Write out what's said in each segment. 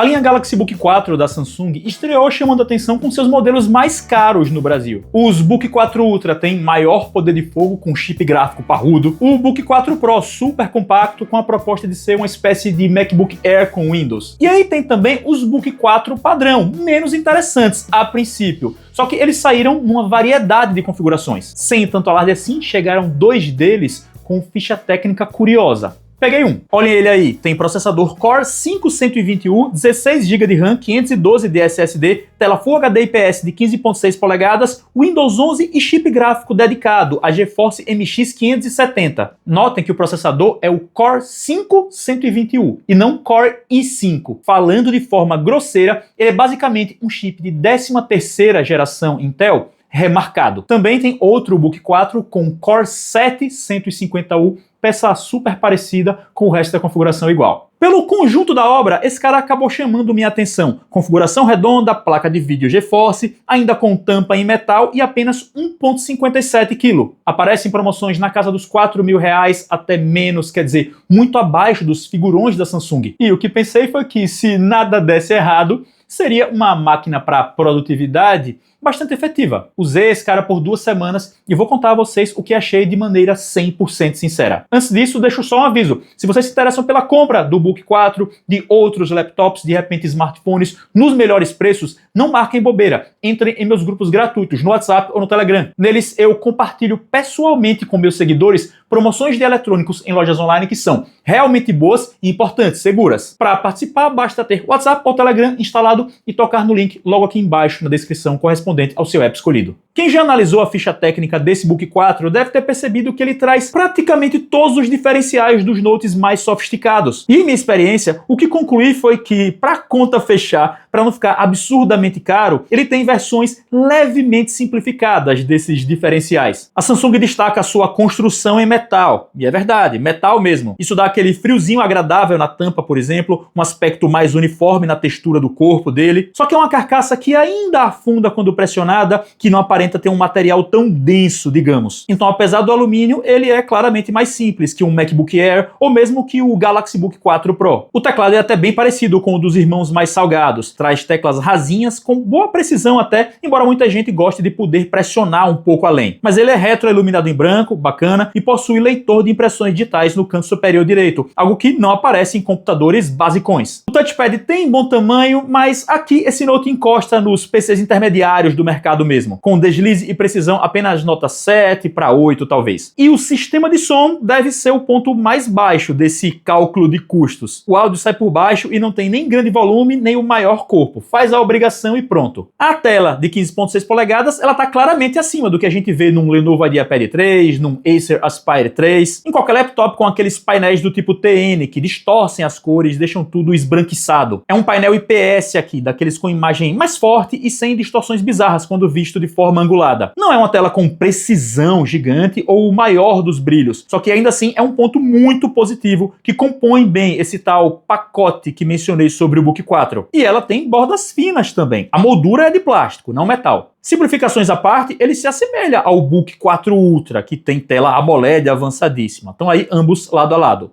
A linha Galaxy Book 4 da Samsung estreou chamando atenção com seus modelos mais caros no Brasil. Os Book 4 Ultra têm maior poder de fogo com chip gráfico parrudo, o Book 4 Pro super compacto com a proposta de ser uma espécie de MacBook Air com Windows. E aí tem também os Book 4 padrão, menos interessantes a princípio, só que eles saíram numa variedade de configurações. Sem tanto alarde assim, chegaram 2 deles com ficha técnica curiosa. Peguei um. Olhem ele aí, tem processador Core 5 120U, 16 GB de RAM, 512 de SSD, tela Full HD IPS de 15.6 polegadas, Windows 11 e chip gráfico dedicado, a GeForce MX 570. Notem que o processador é o Core 5 120U e não Core i5. Falando de forma grosseira, ele é basicamente um chip de 13ª geração Intel remarcado. Também tem outro Book 4 com Core 7 150U, peça super parecida com o resto da configuração igual. Pelo conjunto da obra, esse cara acabou chamando minha atenção. Configuração redonda, placa de vídeo GeForce, ainda com tampa em metal e apenas 1,57 kg. Aparece em promoções na casa dos R$4.000, até menos, quer dizer, muito abaixo dos figurões da Samsung. E o que pensei foi que, se nada desse errado, seria uma máquina para produtividade bastante efetiva. Usei esse cara por 2 semanas e vou contar a vocês o que achei de maneira 100% sincera. Antes disso, deixo só um aviso. Se vocês se interessam pela compra do Book 4, de outros laptops, de repente smartphones, nos melhores preços, não marquem bobeira. Entrem em meus grupos gratuitos no WhatsApp ou no Telegram. Neles eu compartilho pessoalmente com meus seguidores promoções de eletrônicos em lojas online que são realmente boas e importantes, seguras. Para participar, basta ter WhatsApp ou Telegram instalado e tocar no link logo aqui embaixo na descrição correspondente ao seu app escolhido. Quem já analisou a ficha técnica desse Book 4 deve ter percebido que ele traz praticamente todos os diferenciais dos notes mais sofisticados. E em minha experiência, o que concluí foi que, para a conta fechar, para não ficar absurdamente caro, ele tem versões levemente simplificadas desses diferenciais. A Samsung destaca a sua construção em metal, e é verdade, metal mesmo. Isso dá aquele friozinho agradável na tampa, por exemplo, um aspecto mais uniforme na textura do corpo dele, só que é uma carcaça que ainda afunda quando pressionada, que não aparenta ter um material tão denso, digamos. Então, apesar do alumínio, ele é claramente mais simples que um MacBook Air ou mesmo que o Galaxy Book 4 Pro. O teclado é até bem parecido com o dos irmãos mais salgados, traz teclas rasinhas com boa precisão até, embora muita gente goste de poder pressionar um pouco além. Mas ele é retroiluminado em branco, bacana, e possui leitor de impressões digitais no canto superior direito, algo que não aparece em computadores basicões. O touchpad tem bom tamanho, mas aqui esse Note encosta nos PCs intermediários do mercado mesmo, com deslize e precisão apenas nota 7 para 8 talvez. E o sistema de som deve ser o ponto mais baixo desse cálculo de custos. O áudio sai por baixo e não tem nem grande volume nem o maior corpo, faz a obrigação e pronto. A tela de 15.6 polegadas, ela tá claramente acima do que a gente vê num Lenovo IdeaPad 3, num Acer Aspire 3, em qualquer laptop com aqueles painéis do tipo TN que distorcem as cores, deixam tudo esbranquiçado. É um painel IPS aqui, daqueles com imagem mais forte e sem distorções bizarras quando visto de forma angulada. Não é uma tela com precisão gigante ou o maior dos brilhos, só que ainda assim é um ponto muito positivo que compõe bem esse tal pacote que mencionei sobre o Book 4. E ela tem bordas finas também. A moldura é de plástico, não metal. Simplificações à parte, ele se assemelha ao Book 4 Ultra, que tem tela AMOLED avançadíssima. Estão aí ambos lado a lado.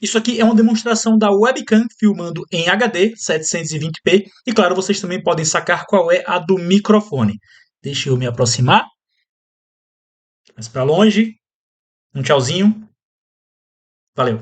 Isso aqui é uma demonstração da webcam filmando em HD 720p e claro, vocês também podem sacar qual é a do microfone. Deixa eu me aproximar. Mais para longe. Um tchauzinho. Valeu.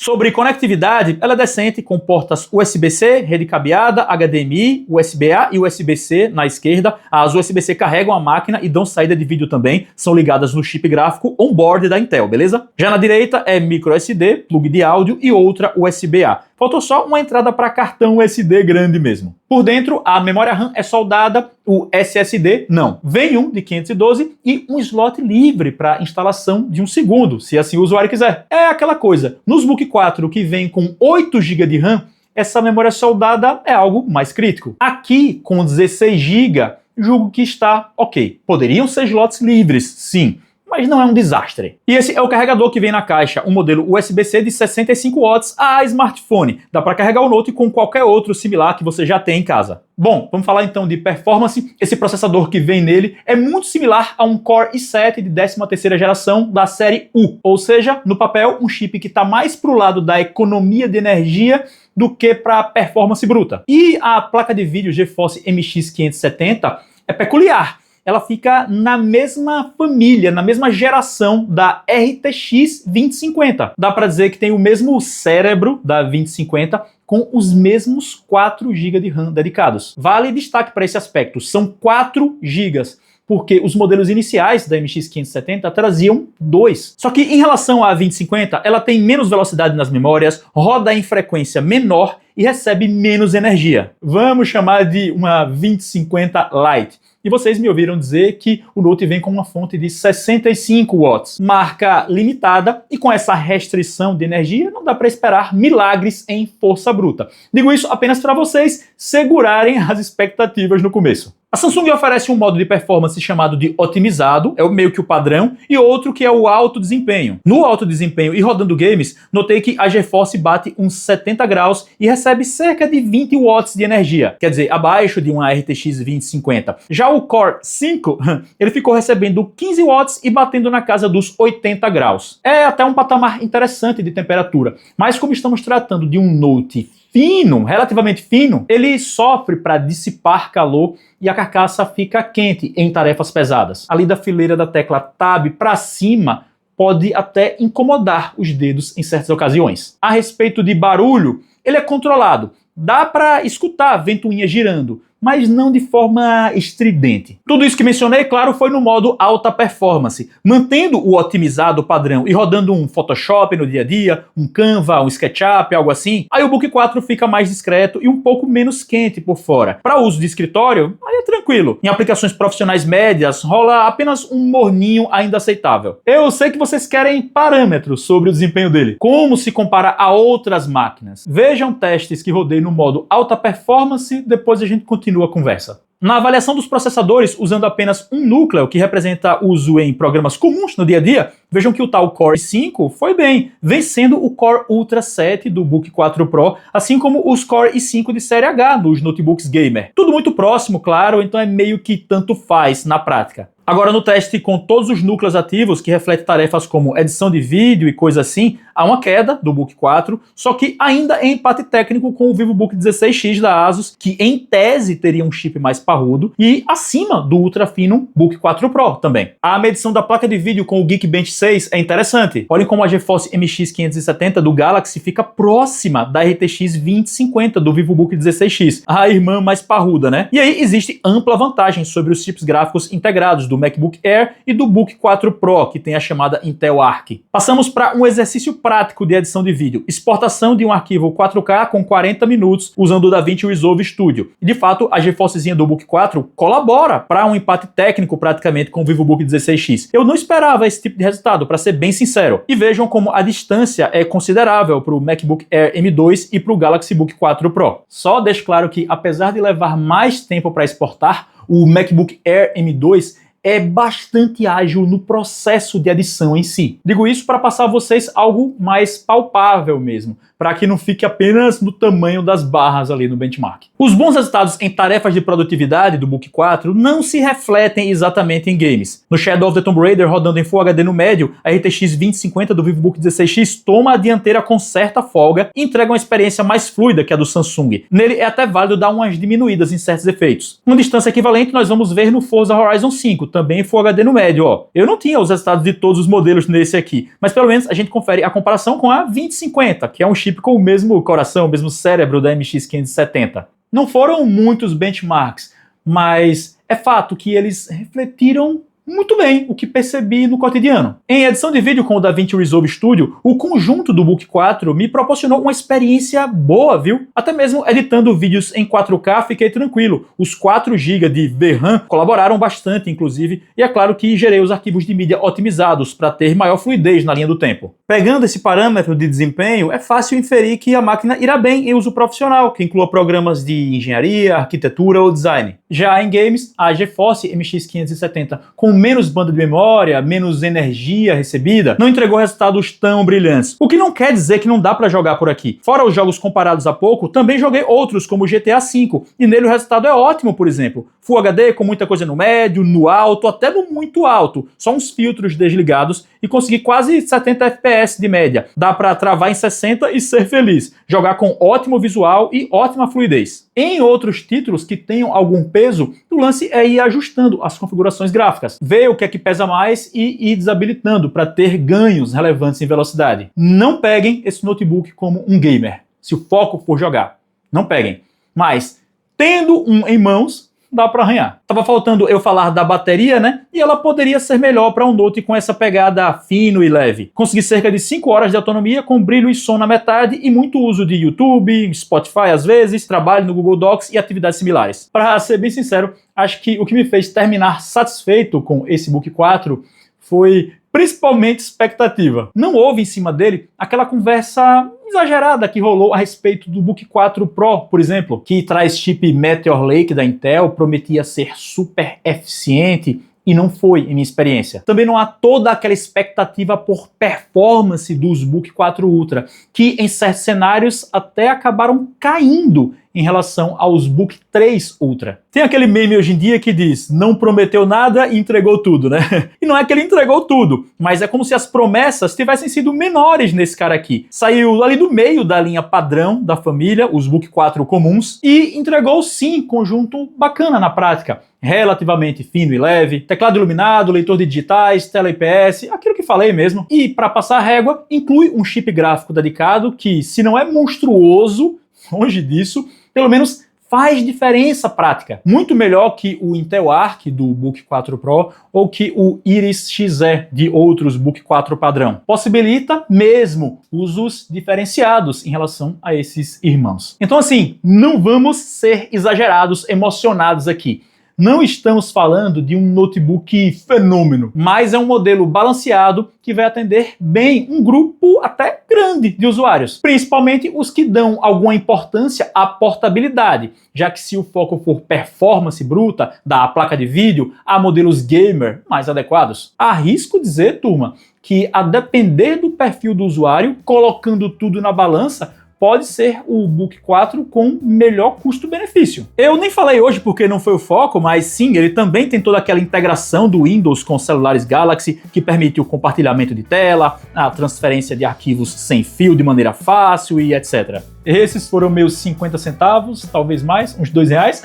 Sobre conectividade, ela é decente com portas USB-C, rede cabeada, HDMI, USB-A e USB-C na esquerda. As USB-C carregam a máquina e dão saída de vídeo também, são ligadas no chip gráfico on-board da Intel, beleza? Já na direita é micro SD, plug de áudio e outra USB-A. Faltou só uma entrada para cartão SD grande mesmo. Por dentro, a memória RAM é soldada, o SSD não. Vem um de 512 e um slot livre para instalação de 1 segundo, se assim o usuário quiser. É aquela coisa, nos Book 4 que vem com 8 GB de RAM, essa memória soldada é algo mais crítico. Aqui, com 16 GB, julgo que está ok. Poderiam ser slots livres, sim, mas não é um desastre. E esse é o carregador que vem na caixa, um modelo USB-C de 65 watts a smartphone. Dá para carregar o Note com qualquer outro similar que você já tem em casa. Bom, vamos falar então de performance. Esse processador que vem nele é muito similar a um Core i7 de 13ª geração da série U, ou seja, no papel, um chip que está mais para o lado da economia de energia do que para performance bruta. E a placa de vídeo GeForce MX 570 é peculiar. Ela fica na mesma família, na mesma geração da RTX 2050. Dá para dizer que tem o mesmo cérebro da 2050 com os mesmos 4 GB de RAM dedicados. Vale destaque para esse aspecto, são 4 GB. Porque os modelos iniciais da MX 570 traziam 2. Só que em relação à 2050, ela tem menos velocidade nas memórias, roda em frequência menor e recebe menos energia. Vamos chamar de uma 2050 Lite. E vocês me ouviram dizer que o Note vem com uma fonte de 65 watts, marca limitada, e com essa restrição de energia não dá para esperar milagres em força bruta. Digo isso apenas para vocês segurarem as expectativas no começo. A Samsung oferece um modo de performance chamado de otimizado, é meio que o padrão, e outro que é o alto desempenho. No alto desempenho e rodando games, notei que a GeForce bate uns 70 graus e recebe cerca de 20 watts de energia, quer dizer, abaixo de uma RTX 2050. Já o Core 5, ele ficou recebendo 15 watts e batendo na casa dos 80 graus. É até um patamar interessante de temperatura, mas como estamos tratando de um Note fino, relativamente fino, ele sofre para dissipar calor e a carcaça fica quente em tarefas pesadas. Ali da fileira da tecla Tab para cima pode até incomodar os dedos em certas ocasiões. A respeito de barulho, ele é controlado. Dá para escutar a ventoinha girando, mas não de forma estridente. Tudo isso que mencionei, claro, foi no modo alta performance, mantendo o otimizado padrão e rodando um Photoshop no dia a dia, um Canva, um SketchUp, algo assim. Aí o Book 4 fica mais discreto e um pouco menos quente por fora. Para uso de escritório, aí é tranquilo. Em aplicações profissionais médias, rola apenas um morninho ainda aceitável. Eu sei que vocês querem parâmetros sobre o desempenho dele. Como se compara a outras máquinas? Vejam testes que rodei no modo alta performance, depois a gente continua a conversa. Na avaliação dos processadores, usando apenas um núcleo, que representa uso em programas comuns no dia a dia, vejam que o tal Core i5 foi bem, vencendo o Core Ultra 7 do Book 4 Pro, assim como os Core i5 de série H nos notebooks gamer. Tudo muito próximo, claro, então é meio que tanto faz na prática. Agora, no teste com todos os núcleos ativos, que reflete tarefas como edição de vídeo e coisa assim, há uma queda do Book 4, só que ainda em empate técnico com o VivoBook 16X da Asus, que em tese teria um chip mais parrudo, e acima do ultra fino Book 4 Pro também. A medição da placa de vídeo com o Geekbench 6 é interessante. Olhem como a GeForce MX 570 do Galaxy fica próxima da RTX 2050 do VivoBook 16X, a irmã mais parruda, né? E aí existe ampla vantagem sobre os chips gráficos integrados do MacBook Air e do Book 4 Pro, que tem a chamada Intel Arc. Passamos para um exercício prático de edição de vídeo, exportação de um arquivo 4K com 40 minutos usando o DaVinci Resolve Studio. E de fato, a GeForcezinha do Book 4 colabora para um empate técnico praticamente com o VivoBook 16X. Eu não esperava esse tipo de resultado, para ser bem sincero. E vejam como a distância é considerável para o MacBook Air M2 e para o Galaxy Book 4 Pro. Só deixo claro que, apesar de levar mais tempo para exportar, o MacBook Air M2 é bastante ágil no processo de edição em si. Digo isso para passar a vocês algo mais palpável mesmo, para que não fique apenas no tamanho das barras ali no benchmark. Os bons resultados em tarefas de produtividade do Book 4 não se refletem exatamente em games. No Shadow of the Tomb Raider rodando em Full HD no médio, a RTX 2050 do VivoBook 16X toma a dianteira com certa folga e entrega uma experiência mais fluida que a do Samsung. Nele é até válido dar umas diminuídas em certos efeitos. Uma distância equivalente nós vamos ver no Forza Horizon 5, também Full HD no médio, ó. Eu não tinha os resultados de todos os modelos nesse aqui, mas pelo menos a gente confere a comparação com a 2050, que é um chip com o mesmo coração, o mesmo cérebro da MX 570. Não foram muitos benchmarks, mas é fato que eles refletiram muito bem o que percebi no cotidiano. Em edição de vídeo com o DaVinci Resolve Studio, o conjunto do Book 4 me proporcionou uma experiência boa, viu? Até mesmo editando vídeos em 4K fiquei tranquilo. Os 4 GB de VRAM colaboraram bastante, inclusive, e é claro que gerei os arquivos de mídia otimizados para ter maior fluidez na linha do tempo. Pegando esse parâmetro de desempenho, é fácil inferir que a máquina irá bem em uso profissional, que inclua programas de engenharia, arquitetura ou design. Já em games, a GeForce MX 570, com com menos banda de memória, menos energia recebida, não entregou resultados tão brilhantes. O que não quer dizer que não dá pra jogar por aqui. Fora os jogos comparados há pouco, também joguei outros, como o GTA V, e nele o resultado é ótimo, por exemplo. Full HD com muita coisa no médio, no alto, até no muito alto. Só uns filtros desligados e consegui quase 70 FPS de média. Dá pra travar em 60 e ser feliz. Jogar com ótimo visual e ótima fluidez. Em outros títulos que tenham algum peso, o lance é ir ajustando as configurações gráficas. Ver o que é que pesa mais e ir desabilitando para ter ganhos relevantes em velocidade. Não peguem esse notebook como um gamer, se o foco for jogar. Não peguem. Mas, tendo um em mãos, dá para arranhar. Tava faltando eu falar da bateria, né? E ela poderia ser melhor para um Note com essa pegada fino e leve. Consegui cerca de 5 horas de autonomia com brilho e som na metade e muito uso de YouTube, Spotify às vezes, trabalho no Google Docs e atividades similares. Para ser bem sincero, acho que o que me fez terminar satisfeito com esse Book 4 foi principalmente expectativa. Não houve em cima dele aquela conversa exagerada que rolou a respeito do Book 4 Pro, por exemplo, que traz chip Meteor Lake da Intel, prometia ser super eficiente e não foi, em minha experiência. Também não há toda aquela expectativa por performance dos Book 4 Ultra, que em certos cenários até acabaram caindo em relação aos Book 3 Ultra. Tem aquele meme hoje em dia que diz, não prometeu nada e entregou tudo, né? E não é que ele entregou tudo, mas é como se as promessas tivessem sido menores nesse cara aqui. Saiu ali do meio da linha padrão da família, os Book 4 comuns, e entregou sim conjunto bacana na prática. Relativamente fino e leve, teclado iluminado, leitor de digitais, tela IPS, aquilo que falei mesmo. E para passar a régua, inclui um chip gráfico dedicado que, se não é monstruoso, longe disso, pelo menos faz diferença prática. Muito melhor que o Intel Arc do Book 4 Pro ou que o Iris Xe de outros Book 4 padrão. Possibilita mesmo usos diferenciados em relação a esses irmãos. Então assim, não vamos ser exagerados, emocionados aqui. Não estamos falando de um notebook fenômeno, mas é um modelo balanceado que vai atender bem um grupo até grande de usuários, principalmente os que dão alguma importância à portabilidade, já que se o foco for performance bruta da placa de vídeo, há modelos gamer mais adequados. Arrisco dizer, turma, que a depender do perfil do usuário, colocando tudo na balança, pode ser o Book 4 com melhor custo-benefício. Eu nem falei hoje porque não foi o foco, mas sim, ele também tem toda aquela integração do Windows com celulares Galaxy, que permite o compartilhamento de tela, a transferência de arquivos sem fio de maneira fácil e etc. Esses foram meus 50 centavos, talvez mais, uns R$2,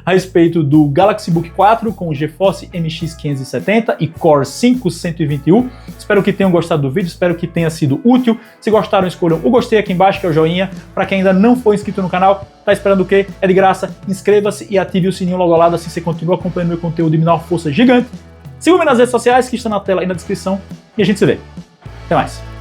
a respeito do Galaxy Book 4 com o GeForce MX 570 e Core 5 121. Espero que tenham gostado do vídeo, espero que tenha sido útil. Se gostaram, escolham o gostei aqui embaixo, que é o joinha. Para quem ainda não foi inscrito no canal, tá esperando o quê? É de graça, inscreva-se e ative o sininho logo ao lado, assim você continua acompanhando meu conteúdo e me dá uma força gigante. Siga-me nas redes sociais que estão na tela e na descrição e a gente se vê. Até mais.